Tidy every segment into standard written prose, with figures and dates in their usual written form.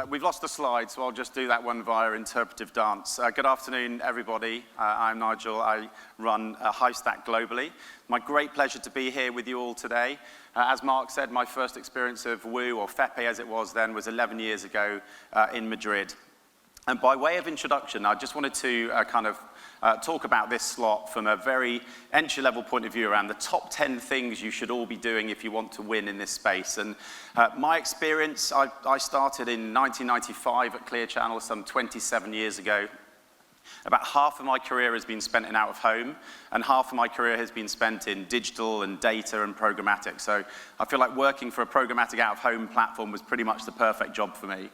we've lost the slide, so I'll just do that one via interpretive dance. Good afternoon, everybody. I'm Nigel. I run Hivestack globally. My great pleasure to be here with you all today. As Mark said, my first experience of WOO, or FEPE as it was then, was 11 years ago in Madrid. And by way of introduction, I just wanted to talk about this slot from a very entry-level point of view around the top 10 things you should all be doing if you want to win in this space. And my experience, I started in 1995 at Clear Channel, some 27 years ago. About half of my career has been spent in out-of-home, and half of my career has been spent in digital and data and programmatic. So I feel like working for a programmatic out-of-home platform was pretty much the perfect job for me.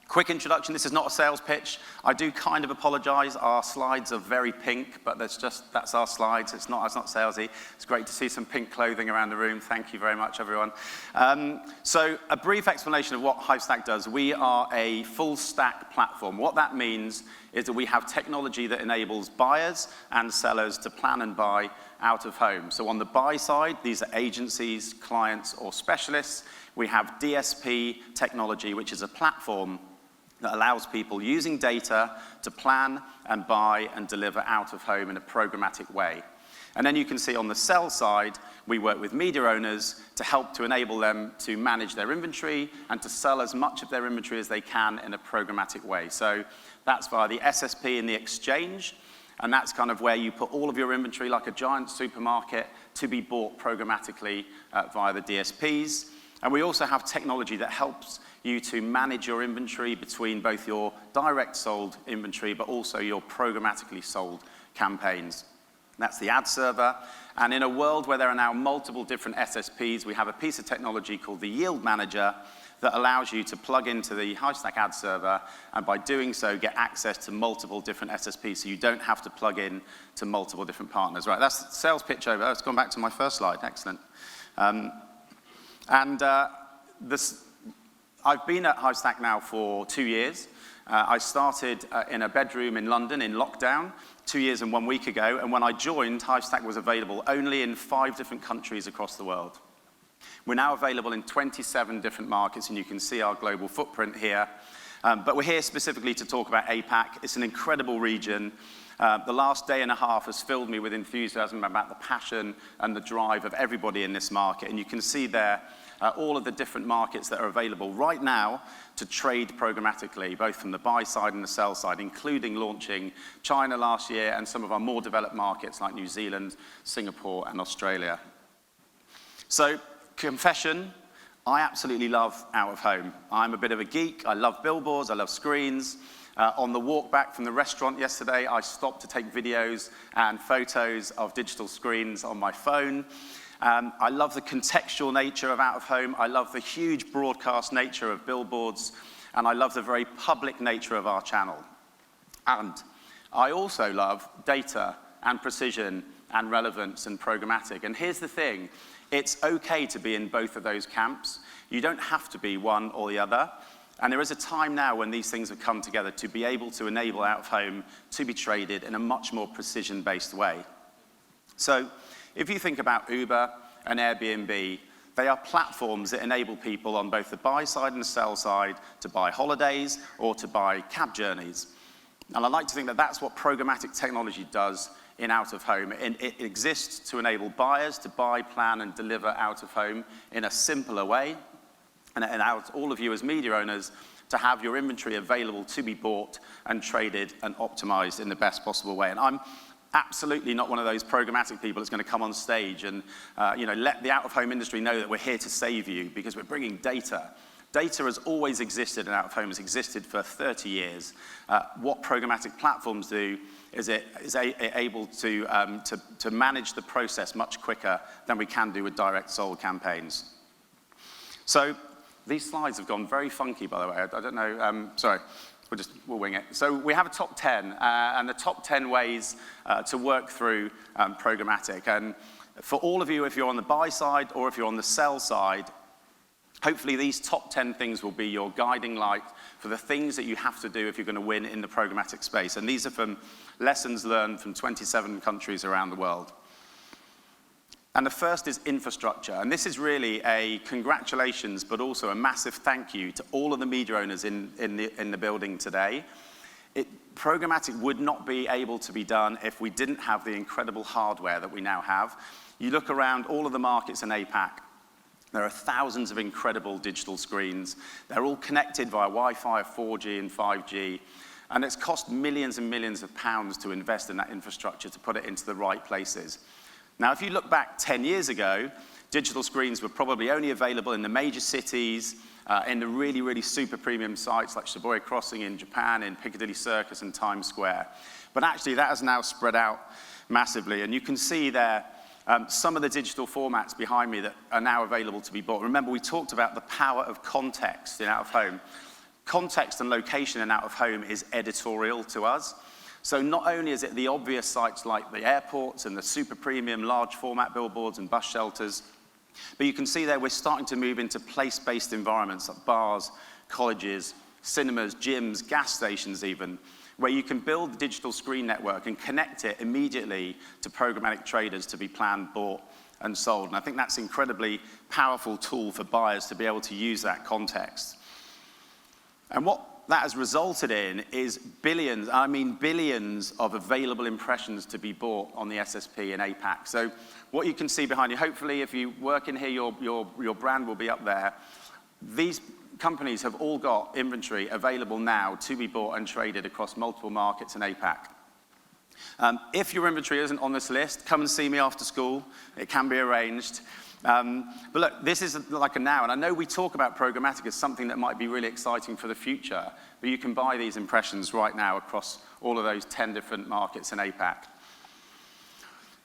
Quick introduction, this is not a sales pitch. I do kind of apologize, our slides are very pink, but that's our slides, it's not salesy. It's great to see some pink clothing around the room, thank you very much everyone. So a brief explanation of what Hivestack does. We are a full stack platform. What that means is that we have technology that enables buyers and sellers to plan and buy out of home. So on the buy side, these are agencies, clients, or specialists. We have DSP technology, which is a platform that allows people using data to plan and buy and deliver out of home in a programmatic way. And then you can see on the sell side, we work with media owners to help to enable them to manage their inventory and to sell as much of their inventory as they can in a programmatic way. So that's via the SSP and the exchange, and that's kind of where you put all of your inventory like a giant supermarket to be bought programmatically via the DSPs. And we also have technology that helps you to manage your inventory between both your direct sold inventory but also your programmatically sold campaigns. That's the ad server. And in a world where there are now multiple different SSPs, we have a piece of technology called the Yield Manager that allows you to plug into the Hivestack ad server and by doing so get access to multiple different SSPs so you don't have to plug in to multiple different partners. Right, that's the sales pitch over. It's gone back to my first slide. Excellent. I've been at Hivestack now for 2 years. I started in a bedroom in London in lockdown 2 years and 1 week ago, and when I joined, Hivestack was available only in 5 different countries across the world. We're now available in 27 different markets, and you can see our global footprint here. But we're here specifically to talk about APAC. It's an incredible region. The last day and a half has filled me with enthusiasm about the passion and the drive of everybody in this market, and you can see there all of the different markets that are available right now to trade programmatically, both from the buy side and the sell side, including launching China last year and some of our more developed markets like New Zealand, Singapore, and Australia. So, confession, I absolutely love out of home. I'm a bit of a geek. I love billboards, I love screens. On the walk back from the restaurant yesterday, I stopped to take videos and photos of digital screens on my phone. I love the contextual nature of out-of-home. I love the huge broadcast nature of billboards. And I love the very public nature of our channel. And I also love data and precision and relevance and programmatic. And here's the thing. It's okay to be in both of those camps. You don't have to be one or the other. And there is a time now when these things have come together to be able to enable out-of-home to be traded in a much more precision-based way. So, if you think about Uber and Airbnb, they are platforms that enable people on both the buy side and the sell side to buy holidays or to buy cab journeys. And I like to think that that's what programmatic technology does in out-of-home. It exists to enable buyers to buy, plan, and deliver out-of-home in a simpler way, and it allows all of you as media owners to have your inventory available to be bought and traded and optimized in the best possible way. And I'm absolutely not one of those programmatic people that's going to come on stage and let the out-of-home industry know that we're here to save you because we're bringing data. Data has always existed and out-of-home has existed for 30 years. What programmatic platforms do is it is able to manage the process much quicker than we can do with direct sold campaigns. So these slides have gone very funky, by the way. I don't know, sorry. We'll wing it. So we have a top 10, and the top 10 ways to work through programmatic. And for all of you, if you're on the buy side or if you're on the sell side, hopefully these top 10 things will be your guiding light for the things that you have to do if you're going to win in the programmatic space. And these are from lessons learned from 27 countries around the world. And the first is infrastructure. And this is really a congratulations, but also a massive thank you to all of the media owners in the building today. Programmatic would not be able to be done if we didn't have the incredible hardware that we now have. You look around all of the markets in APAC, there are thousands of incredible digital screens. They're all connected via Wi-Fi, 4G and 5G. And it's cost millions and millions of pounds to invest in that infrastructure to put it into the right places. Now, if you look back 10 years ago, digital screens were probably only available in the major cities, in the really, really super premium sites like Shibuya Crossing in Japan, in Piccadilly Circus and Times Square. But actually, that has now spread out massively. And you can see there some of the digital formats behind me that are now available to be bought. Remember, we talked about the power of context in out-of-home. Context and location in out-of-home is editorial to us. So not only is it the obvious sites like the airports and the super premium large format billboards and bus shelters, but you can see there we're starting to move into place-based environments like bars, colleges, cinemas, gyms, gas stations even, where you can build the digital screen network and connect it immediately to programmatic traders to be planned, bought, and sold. And I think that's an incredibly powerful tool for buyers to be able to use that context. And what that has resulted in is billions, I mean billions of available impressions to be bought on the SSP in APAC. So what you can see behind you, hopefully if you work in here, your brand will be up there. These companies have all got inventory available now to be bought and traded across multiple markets in APAC. If your inventory isn't on this list, come and see me after school. It can be arranged. But look, this is like a now, and I know we talk about programmatic as something that might be really exciting for the future, but you can buy these impressions right now across all of those 10 different markets in APAC.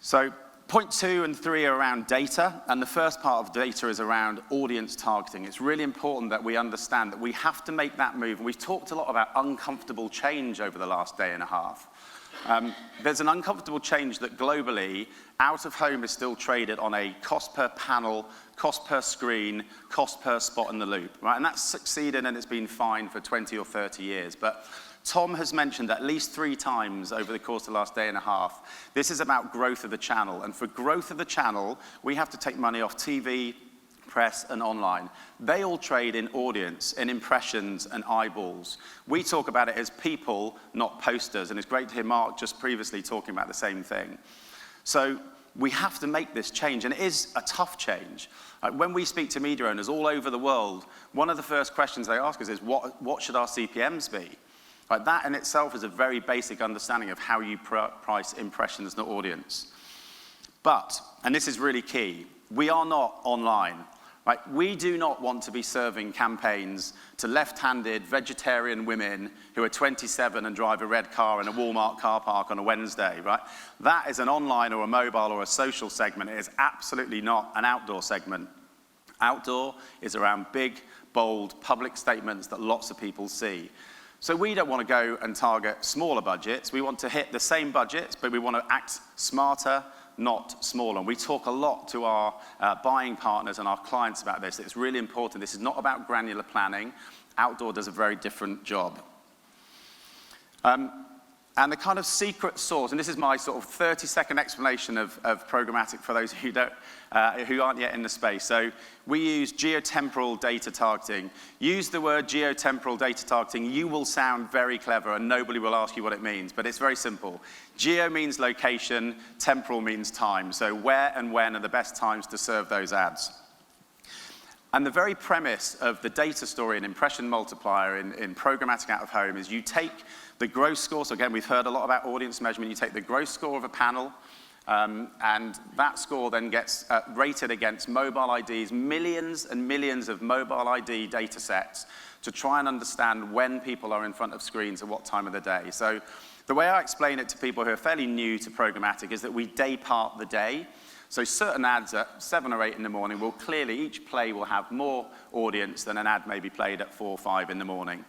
So point 2 and 3 are around data, and the first part of data is around audience targeting. It's really important that we understand that we have to make that move, and we've talked a lot about uncomfortable change over the last day and a half. There's an uncomfortable change that globally, out-of-home is still traded on a cost per panel, cost per screen, cost per spot in the loop, right? And that's succeeded and it's been fine for 20 or 30 years. But Tom has mentioned at least 3 times over the course of the last day and a half, this is about growth of the channel. And for growth of the channel, we have to take money off TV, press, and online. They all trade in audience, in impressions and eyeballs. We talk about it as people, not posters, and it's great to hear Mark just previously talking about the same thing. So we have to make this change, and it is a tough change. When we speak to media owners all over the world, one of the first questions they ask us is, what should our CPMs be? That in itself is a very basic understanding of how you price impressions, not audience. But, and this is really key, we are not online. Right? We do not want to be serving campaigns to left-handed vegetarian women who are 27 and drive a red car in a Walmart car park on a Wednesday, right? That is an online or a mobile or a social segment. It is absolutely not an outdoor segment. Outdoor is around big, bold, public statements that lots of people see. So we don't want to go and target smaller budgets. We want to hit the same budgets, but we want to act smarter, not smaller. And we talk a lot to our buying partners and our clients about this. It's really important. This is not about granular planning. Outdoor does a very different job. And the kind of secret sauce, and this is my sort of 30-second explanation of programmatic for those who aren't yet in the space. So we use geotemporal data targeting. Use the word geotemporal data targeting. You will sound very clever and nobody will ask you what it means, but it's very simple. Geo means location, temporal means time. So where and when are the best times to serve those ads? And the very premise of the data story and impression multiplier in programmatic out of home is you take the gross score. So again, we've heard a lot about audience measurement. You take the gross score of a panel, and that score then gets rated against mobile IDs, millions and millions of mobile ID data sets to try and understand when people are in front of screens at what time of the day. So the way I explain it to people who are fairly new to programmatic is that we day part the day. So certain ads at 7 or 8 in the morning will clearly, each play will have more audience than an ad maybe played at 4 or 5 in the morning.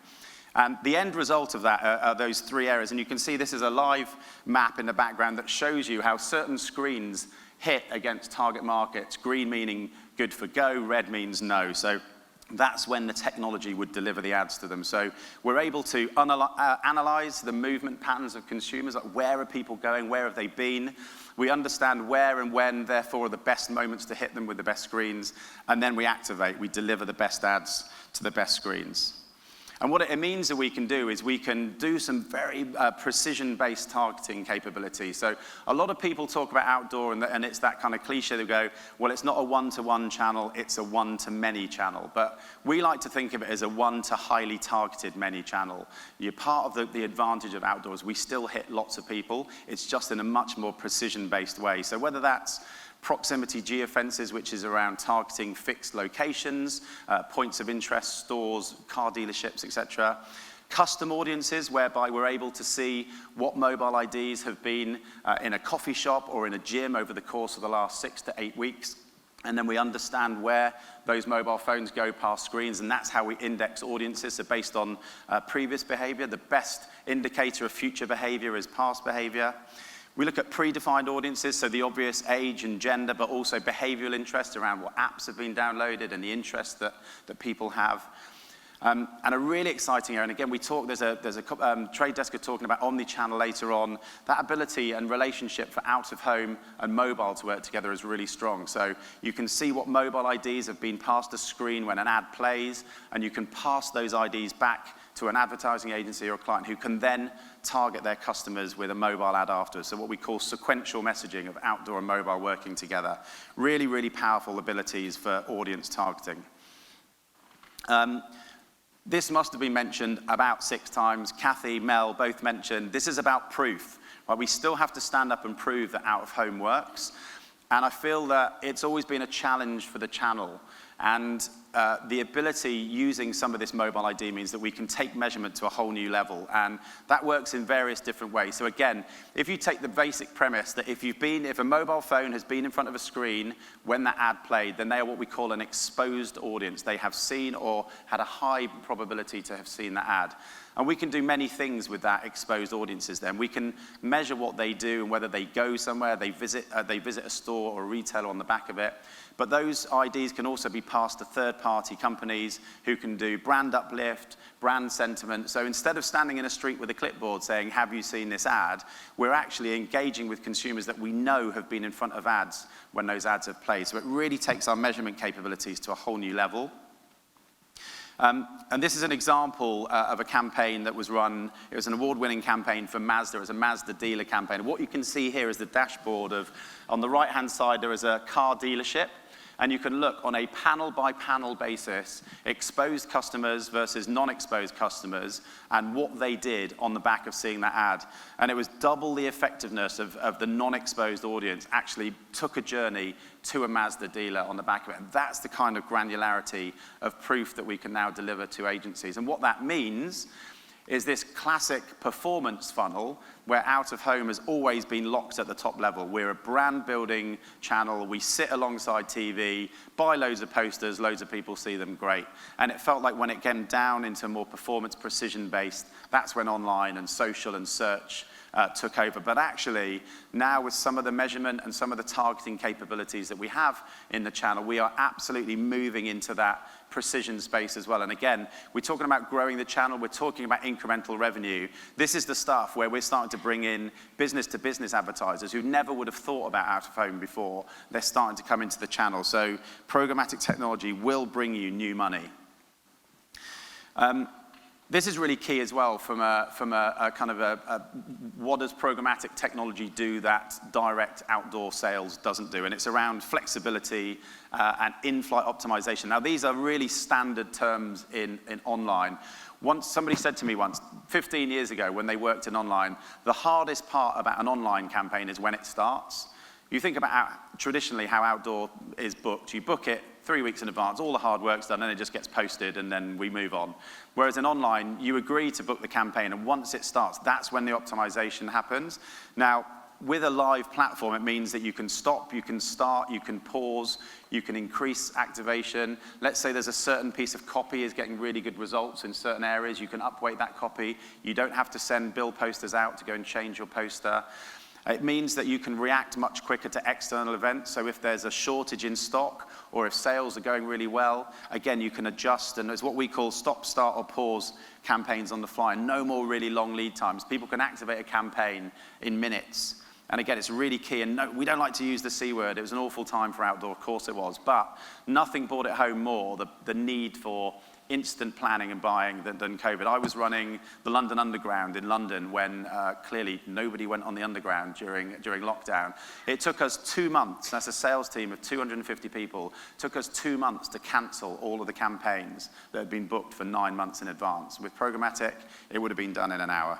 And the end result of that are those 3 areas. And you can see this is a live map in the background that shows you how certain screens hit against target markets. Green meaning good for go, red means no. So that's when the technology would deliver the ads to them. So we're able to analyze the movement patterns of consumers, like where are people going, where have they been? We understand where and when, therefore, are the best moments to hit them with the best screens, and then we activate, we deliver the best ads to the best screens. And what it means that we can do is we can do some very precision-based targeting capability. So a lot of people talk about outdoor, and it's that kind of cliche. They go, well, it's not a one-to-one channel, it's a one-to-many channel. But we like to think of it as a one-to-highly targeted many channel. You're part of the advantage of outdoors. We still hit lots of people. It's just in a much more precision-based way. So whether that's proximity geofences, which is around targeting fixed locations, points of interest, stores, car dealerships, etc. Custom audiences, whereby we're able to see what mobile IDs have been in a coffee shop or in a gym over the course of the last 6 to 8 weeks. And then we understand where those mobile phones go past screens, and that's how we index audiences. So based on previous behavior, the best indicator of future behavior is past behavior. We look at predefined audiences, so the obvious age and gender, but also behavioral interest around what apps have been downloaded and the interest that people have. And a really exciting area, and again, there's a trade desk talking about omni-channel later on. That ability and relationship for out-of-home and mobile to work together is really strong. So you can see what mobile IDs have been past a screen when an ad plays, and you can pass those IDs back to an advertising agency or a client who can then target their customers with a mobile ad afterwards. So what we call sequential messaging of outdoor and mobile working together. Really, really powerful abilities for audience targeting. This must have been mentioned about 6 times. Kathy, Mel both mentioned this is about proof. Right? We still have to stand up and prove that out-of-home works. And I feel that it's always been a challenge for the channel. And the ability using some of this mobile ID means that we can take measurement to a whole new level. And that works in various different ways. So again, if you take the basic premise that if a mobile phone has been in front of a screen when that ad played, then they are what we call an exposed audience. They have seen or had a high probability to have seen that ad. And we can do many things with that exposed audiences then. We can measure what they do and whether they go somewhere, they visit a store or a retailer on the back of it. But those IDs can also be passed to third-party companies who can do brand uplift, brand sentiment. So instead of standing in a street with a clipboard saying, have you seen this ad, we're actually engaging with consumers that we know have been in front of ads when those ads have played. So it really takes our measurement capabilities to a whole new level. And this is an example of a campaign that was run. It was an award-winning campaign for Mazda. It was a Mazda dealer campaign. What you can see here is the dashboard of, on the right-hand side, there is a car dealership. And you can look on a panel-by-panel basis, exposed customers versus non-exposed customers, and what they did on the back of seeing that ad. And it was double the effectiveness of the non-exposed audience actually took a journey to a Mazda dealer on the back of it. And that's the kind of granularity of proof that we can now deliver to agencies. And what that means is this classic performance funnel where out-of-home has always been locked at the top level. We're a brand-building channel. We sit alongside TV, buy loads of posters, loads of people see them, great. And it felt like when it came down into more performance precision-based, that's when online and social and search took over. But actually, now with some of the measurement and some of the targeting capabilities that we have in the channel, we are absolutely moving into that precision space as well. And again, we're talking about growing the channel. We're talking about incremental revenue. This is the stuff where we're starting to bring in business-to-business advertisers who never would have thought about out-of-home before. They're starting to come into the channel. So programmatic technology will bring you new money. This is really key as well from a kind of a what does programmatic technology do that direct outdoor sales doesn't do? And it's around flexibility and in-flight optimization. Now, these are really standard terms in online. Somebody said to me once, 15 years ago when they worked in online, the hardest part about an online campaign is when it starts. You think about traditionally how outdoor is booked. You book it 3 weeks in advance, all the hard work's done, and it just gets posted, and then we move on. Whereas in online, you agree to book the campaign, and once it starts, that's when the optimization happens. Now, with a live platform, it means that you can stop, you can start, you can pause, you can increase activation. Let's say there's a certain piece of copy is getting really good results in certain areas. You can upweight that copy. You don't have to send bill posters out to go and change your poster. It means that you can react much quicker to external events. So if there's a shortage in stock or if sales are going really well, again, you can adjust, and it's what we call stop, start, or pause campaigns on the fly, and no more really long lead times. People can activate a campaign in minutes. And again, it's really key, and no, we don't like to use the C word. It was an awful time for outdoor, of course it was, but nothing brought it home more, the need for instant planning and buying than COVID. I was running the London Underground in London when clearly nobody went on the Underground during lockdown. It took us 2 months, that's a sales team of 250 people, took us 2 months to cancel all of the campaigns that had been booked for 9 months in advance. With Programmatic, it would have been done in an hour.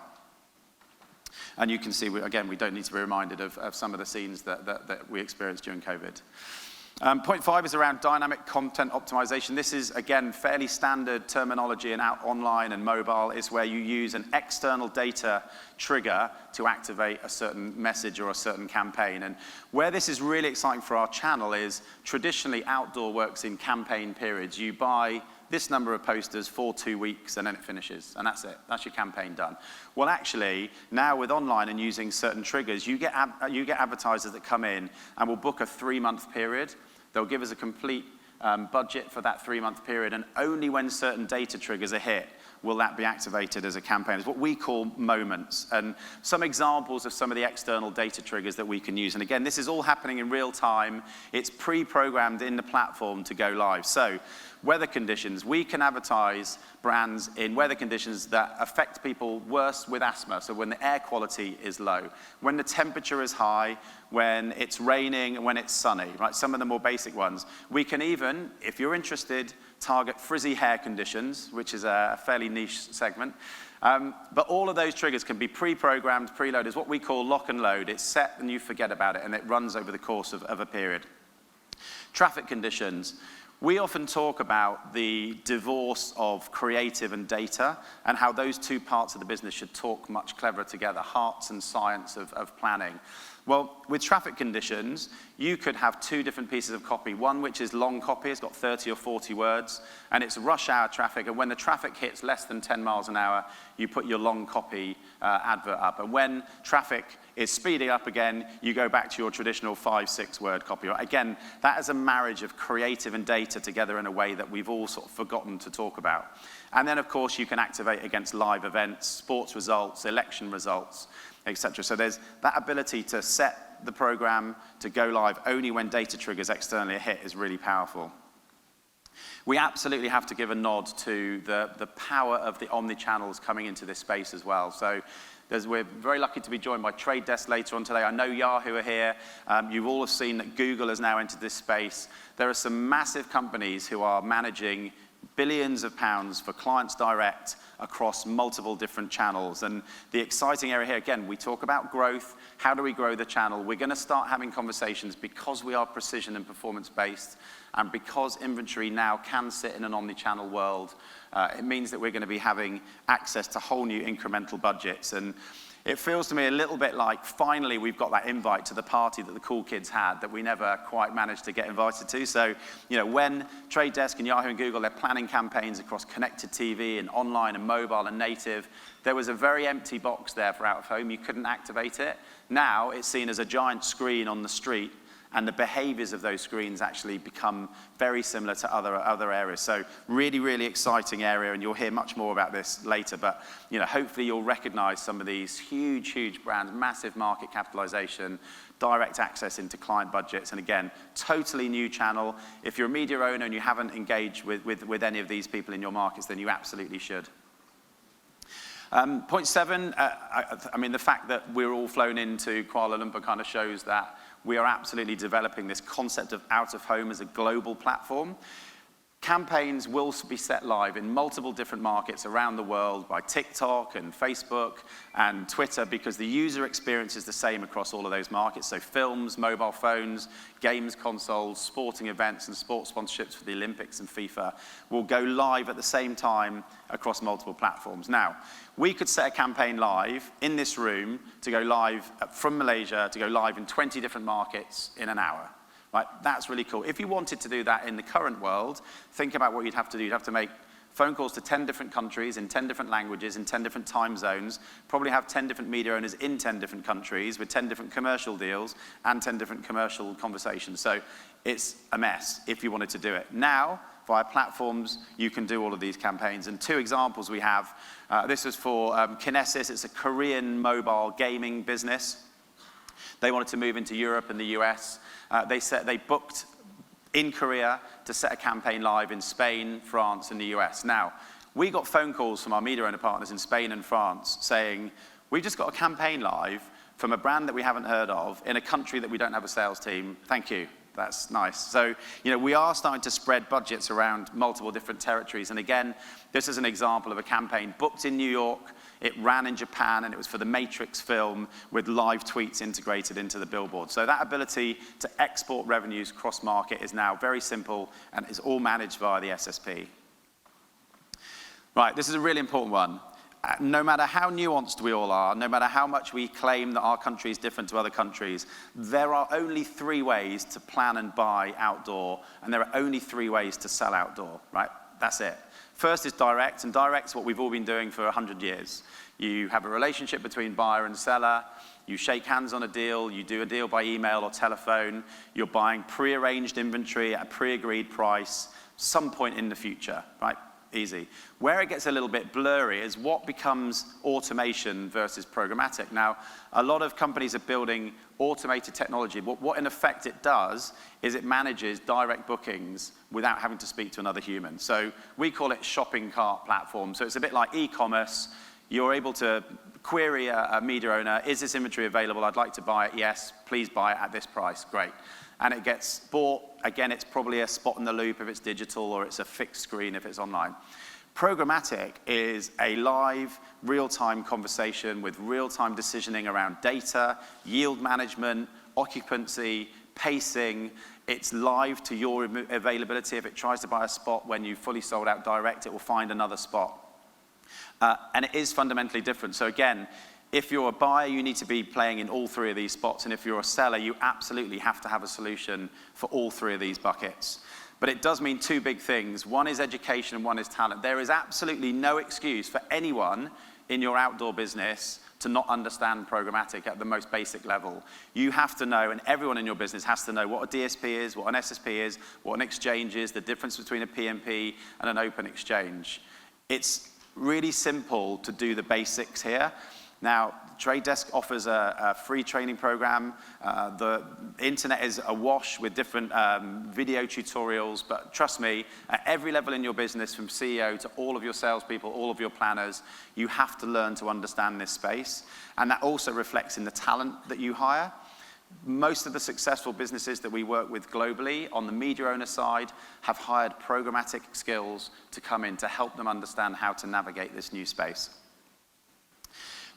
And you can see, again, we don't need to be reminded of some of the scenes that we experienced during COVID. Point 5 is around dynamic content optimization. This is, again, fairly standard terminology in online and mobile. It's where you use an external data trigger to activate a certain message or a certain campaign. And where this is really exciting for our channel is traditionally outdoor works in campaign periods. You buy this number of posters for 2 weeks, and then it finishes, and that's it. That's your campaign done. Well, actually, now with online and using certain triggers, you get advertisers that come in and will book a 3-month period. They'll give us a complete budget for that 3-month period, and only when certain data triggers are hit will that be activated as a campaign. It's what we call moments, and some examples of some of the external data triggers that we can use. And again, this is all happening in real time. It's pre-programmed in the platform to go live. So weather conditions, we can advertise brands in weather conditions that affect people worse with asthma, so when the air quality is low, when the temperature is high, when it's raining, and when it's sunny, right? Some of the more basic ones. We can even, if you're interested, target frizzy hair conditions, which is a fairly niche segment. But all of those triggers can be pre-programmed, preloaded. It's what we call lock and load. It's set and you forget about it, and it runs over the course of a period. Traffic conditions. We often talk about the divorce of creative and data and how those two parts of the business should talk much cleverer together, hearts and science of planning. Well, with traffic conditions, you could have 2 different pieces of copy. One which is long copy, it's got 30 or 40 words, and it's rush hour traffic, and when the traffic hits less than 10 miles an hour, you put your long copy advert up. And when traffic is speeding up again, you go back to your traditional 5-6 word copy. Again, that is a marriage of creative and data together in a way that we've all sort of forgotten to talk about. And then, of course, you can activate against live events, sports results, election results, etc. So there's that ability to set the program to go live only when data triggers externally are hit is really powerful. We absolutely have to give a nod to the power of the omni-channels coming into this space as well. So we're very lucky to be joined by Trade Desk later on today. I know Yahoo are here. You all have seen that Google has now entered this space. There are some massive companies who are managing billions of pounds for clients direct across multiple different channels. And the exciting area here, again, we talk about growth. How do we grow the channel? We're going to start having conversations because we are precision and performance-based, and because inventory now can sit in an omni-channel world, it means that we're going to be having access to whole new incremental budgets. And it feels to me a little bit like finally we've got that invite to the party that the cool kids had that we never quite managed to get invited to. So, you know, when Trade Desk and Yahoo and Google, they're planning campaigns across connected TV and online and mobile and native, there was a very empty box there for out of home. You couldn't activate it. Now it's seen as a giant screen on the street, and the behaviors of those screens actually become very similar to other areas. So really, really exciting area, and you'll hear much more about this later. But you know, hopefully you'll recognize some of these huge, huge brands, massive market capitalization, direct access into client budgets, and again, totally new channel. If you're a media owner and you haven't engaged with any of these people in your markets, then you absolutely should. Point 7, I mean, the fact that we're all flown into Kuala Lumpur kind of shows that we are absolutely developing this concept of out-of-home as a global platform. Campaigns will be set live in multiple different markets around the world by TikTok and Facebook and Twitter, because the user experience is the same across all of those markets. So films, mobile phones, games consoles, sporting events, and sports sponsorships for the Olympics and FIFA will go live at the same time across multiple platforms. Now, we could set a campaign live in this room to go live from Malaysia to go live in 20 different markets in an hour. Right, that's really cool. If you wanted to do that in the current world, think about what you'd have to do. You'd have to make phone calls to 10 different countries in 10 different languages in 10 different time zones, probably have 10 different media owners in 10 different countries with 10 different commercial deals and 10 different commercial conversations. So it's a mess if you wanted to do it. Now, via platforms, you can do all of these campaigns. And 2 examples we have. This was for Kinesis. It's a Korean mobile gaming business. They wanted to move into Europe and the US. They booked in Korea to set a campaign live in Spain, France, and the US. Now, we got phone calls from our media owner partners in Spain and France saying, we've just got a campaign live from a brand that we haven't heard of in a country that we don't have a sales team. Thank you. That's nice. So, we are starting to spread budgets around multiple different territories. And again, this is an example of a campaign booked in New York. It ran in Japan, and it was for the Matrix film with live tweets integrated into the billboard. So that ability to export revenues cross-market is now very simple and is all managed via the SSP. Right, this is a really important one. No matter how nuanced we all are, no matter how much we claim that our country is different to other countries, there are only 3 ways to plan and buy outdoor, and there are only 3 ways to sell outdoor, right? That's it. First is direct, and direct's what we've all been doing for 100 years. You have a relationship between buyer and seller, you shake hands on a deal, you do a deal by email or telephone, you're buying pre-arranged inventory at a pre-agreed price, some point in the future, right? Easy. Where it gets a little bit blurry is what becomes automation versus programmatic. Now, a lot of companies are building automated technology, but what in effect it does is it manages direct bookings without having to speak to another human. So we call it shopping cart platform. So it's a bit like e-commerce. You're able to query a media owner, is this inventory available? I'd like to buy it. Yes, please buy it at this price. Great. And it gets bought. Again, it's probably a spot in the loop if it's digital, or it's a fixed screen if it's online. Programmatic is a live, real-time conversation with real-time decisioning around data, yield management, occupancy, pacing. It's live to your availability. If it tries to buy a spot when you've fully sold out direct, it will find another spot. And it is fundamentally different. So again, if you're a buyer, you need to be playing in all 3 of these spots. And if you're a seller, you absolutely have to have a solution for all 3 of these buckets. But it does mean 2 big things. One is education and one is talent. There is absolutely no excuse for anyone in your outdoor business to not understand programmatic at the most basic level. You have to know, and everyone in your business has to know what a DSP is, what an SSP is, what an exchange is, the difference between a PMP and an open exchange. It's really simple to do the basics here. Now, Trade Desk offers a free training program. The internet is awash with different video tutorials, but trust me, at every level in your business, from CEO to all of your salespeople, all of your planners, you have to learn to understand this space. And that also reflects in the talent that you hire. Most of the successful businesses that we work with globally on the media owner side have hired programmatic skills to come in to help them understand how to navigate this new space.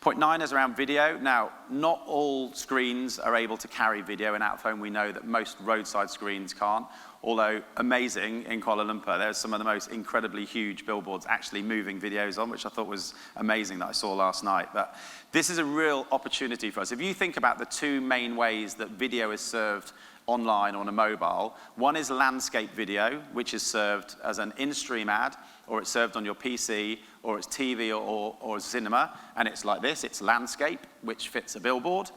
Point 9 is around video. Now, not all screens are able to carry video in out-of-home. We know that most roadside screens can't, although amazing in Kuala Lumpur. There's some of the most incredibly huge billboards actually moving videos on, which I thought was amazing that I saw last night. But this is a real opportunity for us. If you think about the 2 main ways that video is served online or on a mobile, one is landscape video, which is served as an in-stream ad, or it's served on your PC, or it's TV or cinema, and it's like this. It's landscape, which fits a billboard.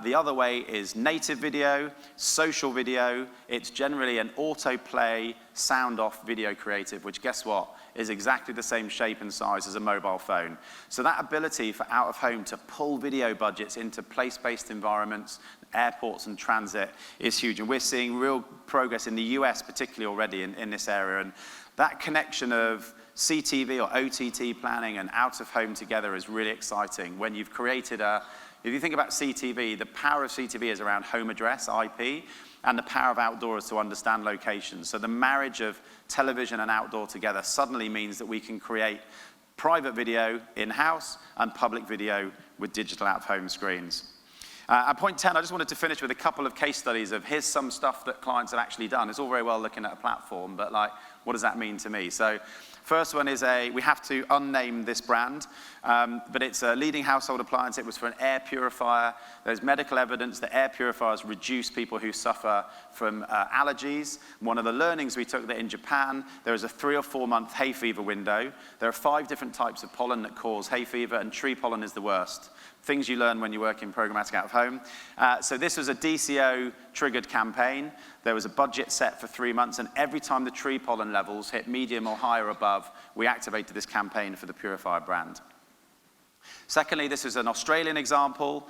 The other way is native video, social video. It's generally an autoplay, sound-off video creative, which, guess what, is exactly the same shape and size as a mobile phone. So that ability for out-of-home to pull video budgets into place-based environments, airports and transit is huge. And we're seeing real progress in the US particularly already in this area. And that connection of CTV or OTT planning and out-of-home together is really exciting. When you've created if you think about CTV, the power of CTV is around home address, IP, and the power of outdoor is to understand locations. So the marriage of television and outdoor together suddenly means that we can create private video in-house and public video with digital out-of-home screens. At point 10, I just wanted to finish with a couple of case studies of here's some stuff that clients have actually done. It's all very well looking at a platform, but like, what does that mean to me? So first one is we have to unname this brand, but it's a leading household appliance. It was for an air purifier. There's medical evidence that air purifiers reduce people who suffer from allergies. One of the learnings we took that in Japan, there is a 3 or 4 month hay fever window. There are 5 different types of pollen that cause hay fever, and tree pollen is the worst. Things you learn when you work in programmatic out of home. So this was a DCO-triggered campaign. There was a budget set for 3 months, and every time the tree pollen levels hit medium or higher above, we activated this campaign for the purifier brand. Secondly, this is an Australian example.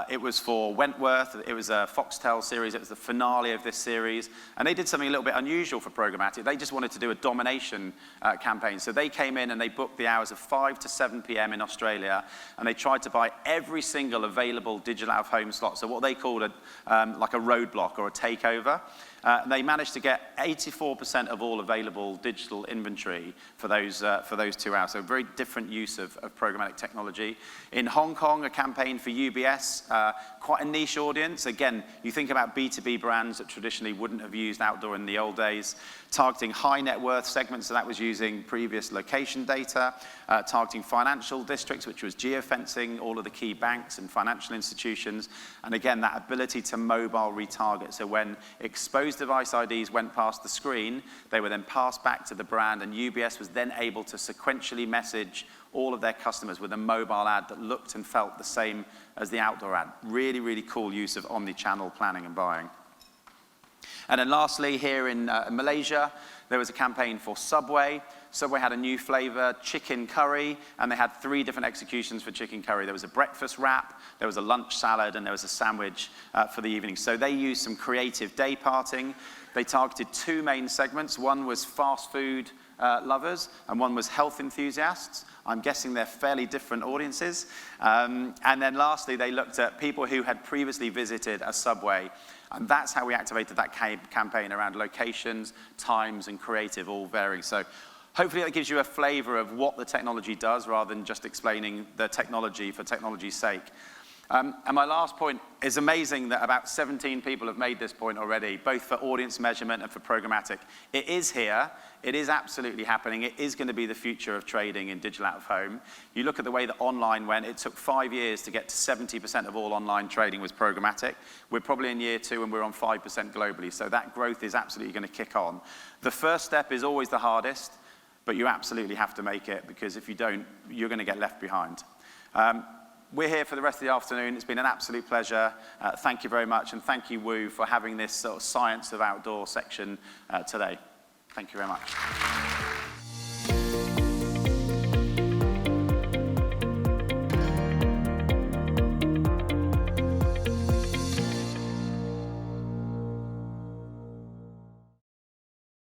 It was for Wentworth. It was a Foxtel series. It was the finale of this series. And they did something a little bit unusual for programmatic. They just wanted to do a domination campaign. So they came in and they booked the hours of 5 to 7 p.m. in Australia, and they tried to buy every single available digital out-of-home slot. So what they called like a roadblock or a takeover. They managed to get 84% of all available digital inventory for those 2 hours. So a very different use of programmatic technology. In Hong Kong, a campaign for UBS, quite a niche audience. Again, you think about B2B brands that traditionally wouldn't have used outdoor in the old days, targeting high net worth segments, so that was using previous location data, targeting financial districts, which was geofencing all of the key banks and financial institutions, and again, that ability to mobile retarget. So when exposed device IDs went past the screen, they were then passed back to the brand, and UBS was then able to sequentially message all of their customers with a mobile ad that looked and felt the same as the outdoor ad. Really, really cool use of omni-channel planning and buying. And then lastly, here in Malaysia, there was a campaign for Subway. Subway had a new flavor, chicken curry, and they had 3 different executions for chicken curry. There was a breakfast wrap, there was a lunch salad, and there was a sandwich for the evening. So they used some creative day parting. They targeted 2 main segments. One was fast food lovers, and one was health enthusiasts. I'm guessing they're fairly different audiences. And then lastly, they looked at people who had previously visited a Subway. And that's how we activated that campaign around locations, times, and creative all varying. So hopefully that gives you a flavor of what the technology does rather than just explaining the technology for technology's sake. And my last point is amazing that about 17 people have made this point already, both for audience measurement and for programmatic. It is here. It is absolutely happening. It is going to be the future of trading in digital out-of-home. You look at the way that online went, it took 5 years to get to 70% of all online trading was programmatic. We're probably in year 2 and we're on 5% globally. So that growth is absolutely going to kick on. The first step is always the hardest, but you absolutely have to make it, because if you don't, you're going to get left behind. We're here for the rest of the afternoon. It's been an absolute pleasure. Thank you very much, and thank you, WOO, for having this sort of science of outdoor section today. Thank you very much.